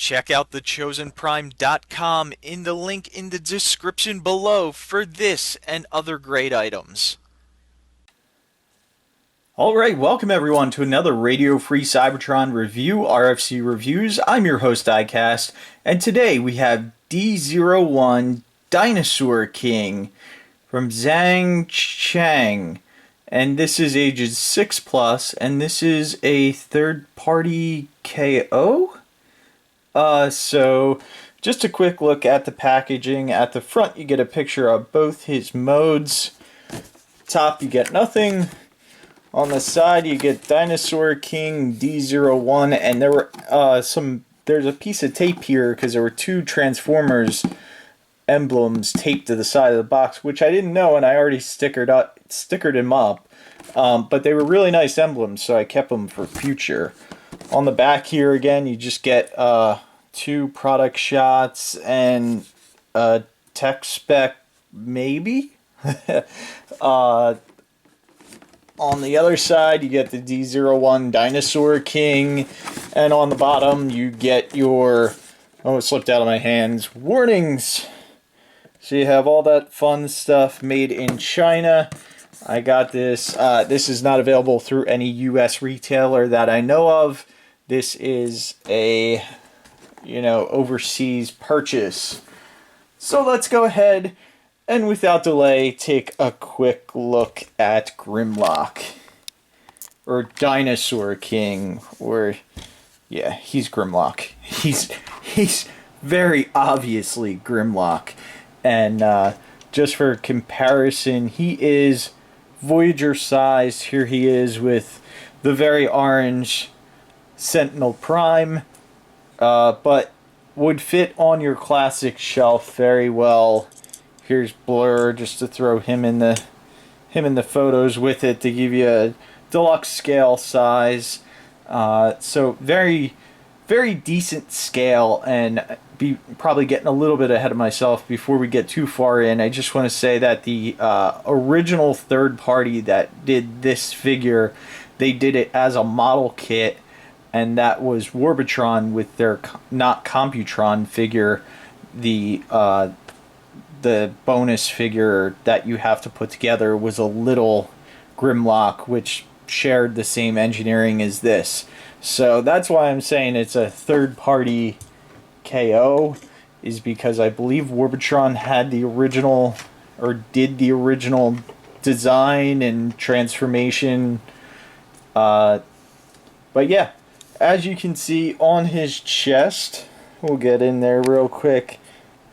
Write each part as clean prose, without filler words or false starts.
Check out thechosenprime.com in the link in the description below for this and other great items. Alright, welcome everyone to another Radio Free Cybertron review, RFC Reviews. I'm your host, iCast, and today we have D01 Dinosaur King from Zhang Chang. And this is ages 6+, and this is a third-party KO? So just a quick look at the packaging. At the front you get a picture of both his modes. Top you get nothing. On the side you get Dinosaur King D01, and there were there's a piece of tape here because there were two Transformers emblems taped to the side of the box, which I didn't know, and I already stickered them up. But they were really nice emblems, so I kept them for future. On the back here again, you just get two product shots and a tech spec, maybe. On the other side, you get the D01 Dinosaur King, and on the bottom, you get your, oh, it slipped out of my hands, warnings. So you have all that fun stuff made in China. I got this. This is not available through any U.S. retailer that I know of. This is a, overseas purchase. So let's go ahead and without delay, take a quick look at Grimlock. Or Dinosaur King. Or, yeah, he's Grimlock. He's very obviously Grimlock. And just for comparison, he is Voyager sized. Here he is with the very orange Sentinel Prime. But would fit on your classic shelf very well. Here's Blur, just to throw him in the photos with it to give you a deluxe scale size. So very, very decent scale, and be probably getting a little bit ahead of myself before we get too far in. I just want to say that the original third party that did this figure, they did it as a model kit, and that was Warbotron with their not Computron figure, the bonus figure that you have to put together was a little Grimlock, which shared the same engineering as this. So that's why I'm saying it's a third-party KO, is because I believe Warbotron had the original, or did the original design and transformation. But yeah, as you can see on his chest, we'll get in there real quick,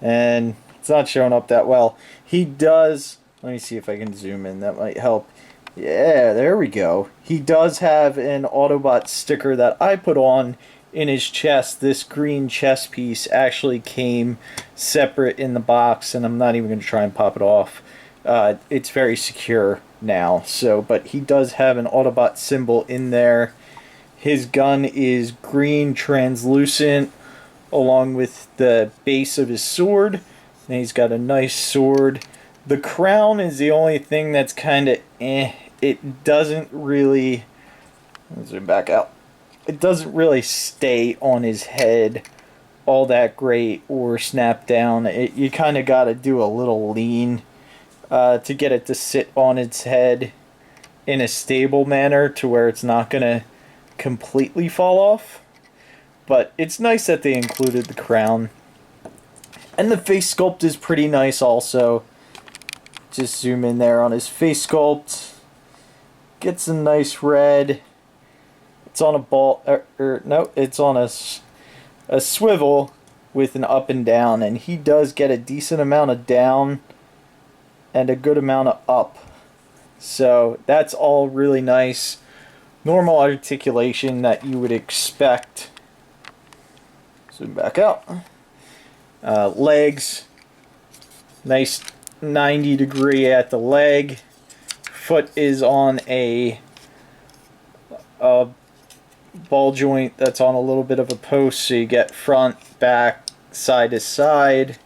and it's not showing up that well. He does, let me see if I can zoom in, that might help. Yeah, there we go. He does have an Autobot sticker that I put on in his chest. This green chest piece actually came separate in the box, and I'm not even going to try and pop it off. It's very secure now, but he does have an Autobot symbol in there. His gun is green translucent, along with the base of his sword. And he's got a nice sword. The crown is the only thing that's kind of eh. It doesn't really, let's zoom back out. It doesn't really stay on his head all that great or snap down. You kind of got to do a little lean to get it to sit on its head in a stable manner to where it's not going to completely fall off. But it's nice that they included the crown. And the face sculpt is pretty nice also. Just zoom in there on his face sculpt. Gets a nice red. It's on a ball, no, it's on a swivel with an up and down. And he does get a decent amount of down and a good amount of up. So that's all really nice. Normal articulation that you would expect. Zoom back out. Legs, nice 90-degree at the leg. Foot is on a ball joint that's on a little bit of a post, so you get front, back, side to side.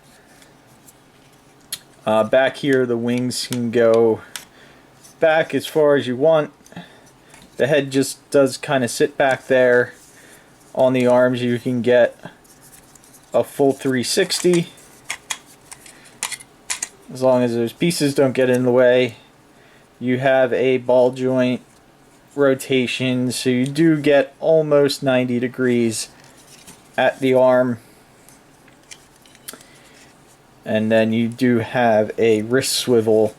Back here, the wings can go back as far as you want. The head just does kind of sit back there. On the arms, you can get a full 360. As long as those pieces don't get in the way. You have a ball joint rotation, so you do get almost 90 degrees at the arm. And then you do have a wrist swivel.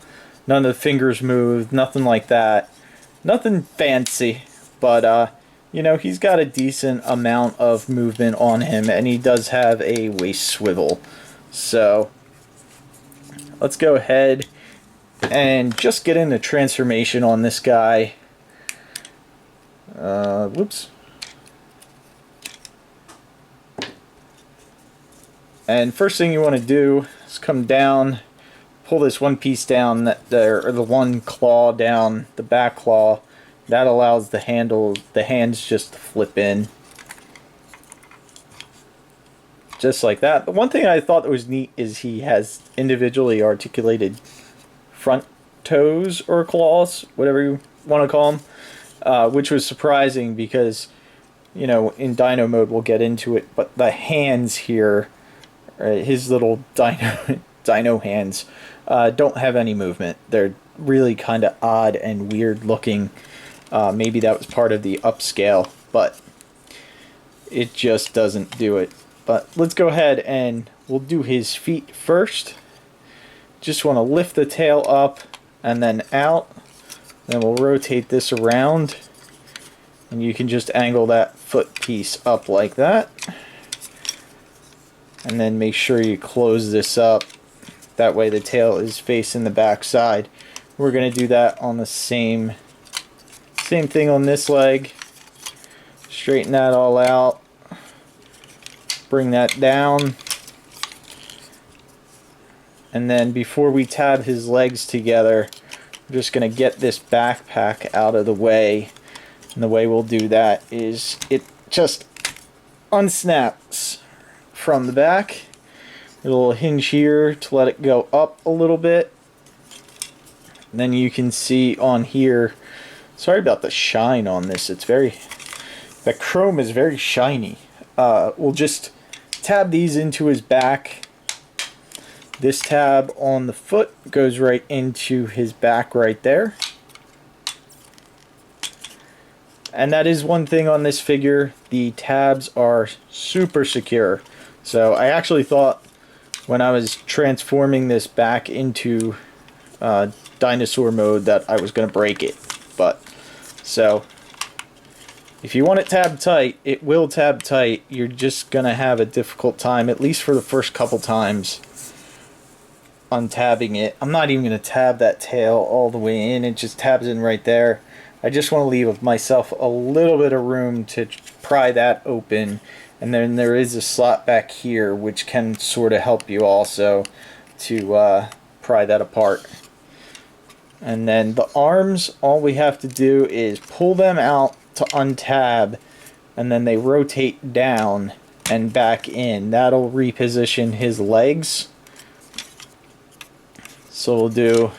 None of the fingers move, nothing like that. Nothing fancy, but you know, he's got a decent amount of movement on him, and he does have a waist swivel. So let's go ahead and just get into transformation on this guy. Whoops. And first thing you want to do is come down, pull this one piece down, or the one claw down, the back claw. That allows the hands just to flip in. Just like that. The one thing I thought that was neat is he has individually articulated front toes or claws, whatever you want to call them, which was surprising because, you know, in Dino mode we'll get into it, but the hands here, his little dino hands, don't have any movement. They're really kind of odd and weird looking. Maybe that was part of the upscale, but it just doesn't do it. But let's go ahead and we'll do his feet first. Just want to lift the tail up and then out. Then we'll rotate this around. And you can just angle that foot piece up like that. And then make sure you close this up. That way the tail is facing the back side. We're going to do that on the same thing on this leg. Straighten that all out. Bring that down. And then before we tab his legs together, we're just going to get this backpack out of the way. And the way we'll do that is it just unsnaps from the back. A little hinge here to let it go up a little bit. And then you can see on here, sorry about the shine on this, it's very, the chrome is very shiny. We'll just tab these into his back. This tab on the foot goes right into his back right there. And that is one thing on this figure, the tabs are super secure. So I actually thought when I was transforming this back into dinosaur mode that I was going to break it. But, so, if you want it tabbed tight, it will tab tight. You're just going to have a difficult time, at least for the first couple times, untabbing it. I'm not even going to tab that tail all the way in. It just tabs in right there. I just want to leave myself a little bit of room to pry that open. And then there is a slot back here which can sort of help you also to pry that apart. And then the arms, all we have to do is pull them out to untab, and then they rotate down and back in. That'll reposition his legs. So we'll do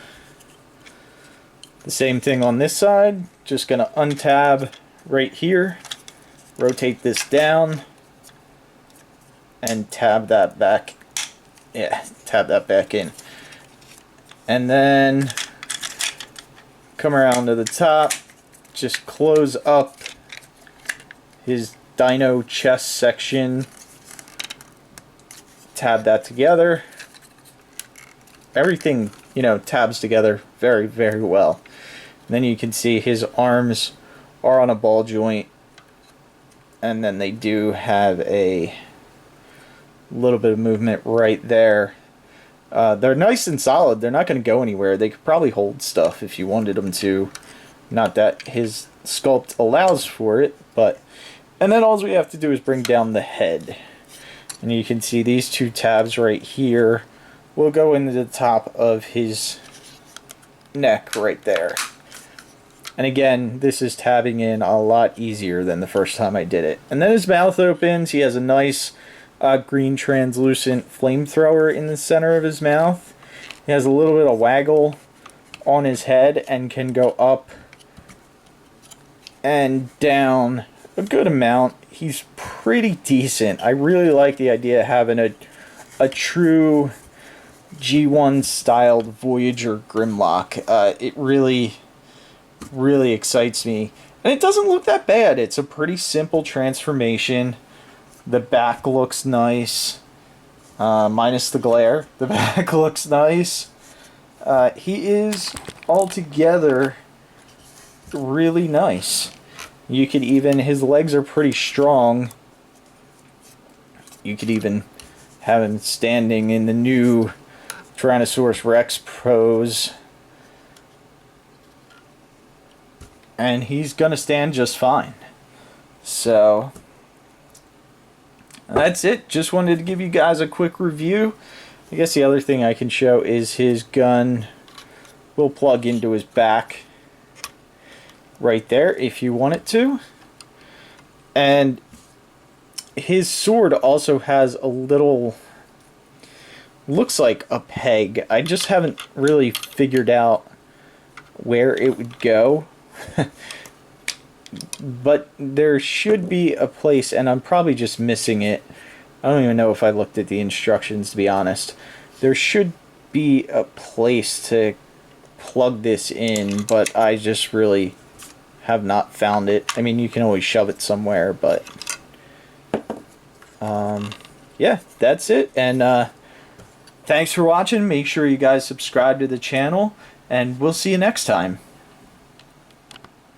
the same thing on this side. Just going to untab right here, rotate this down, and tab that back. Yeah, tab that back in. And then come around to the top, just close up his dino chest section, tab that together. Everything, you know, tabs together very, very well. And then you can see his arms are on a ball joint, and then they do have a little bit of movement right there. They're nice and solid. They're not going to go anywhere. They could probably hold stuff if you wanted them to. Not that his sculpt allows for it, but... And then all we have to do is bring down the head. And you can see these two tabs right here will go into the top of his neck right there. And again, this is tabbing in a lot easier than the first time I did it. And then his mouth opens. He has a nice green translucent flamethrower in the center of his mouth. He has a little bit of waggle on his head and can go up and down a good amount. He's pretty decent. I really like the idea of having a true G1 styled Voyager Grimlock. It really, really excites me. And it doesn't look that bad. It's a pretty simple transformation. The back looks nice. Minus the glare. The back looks nice. He is altogether really nice. You could even, his legs are pretty strong. You could even have him standing in the new Tyrannosaurus Rex pose. And he's gonna stand just fine. So, that's it. Just wanted to give you guys a quick review. I guess the other thing I can show is his gun will plug into his back right there if you want it to. And his sword also has a little, looks like a peg. I just haven't really figured out where it would go. But there should be a place, and I'm probably just missing it. I don't even know if I looked at the instructions, to be honest. There should be a place to plug this in, but I just really have not found it. I mean, you can always shove it somewhere, but yeah, that's it. And thanks for watching. Make sure you guys subscribe to the channel, and we'll see you next time.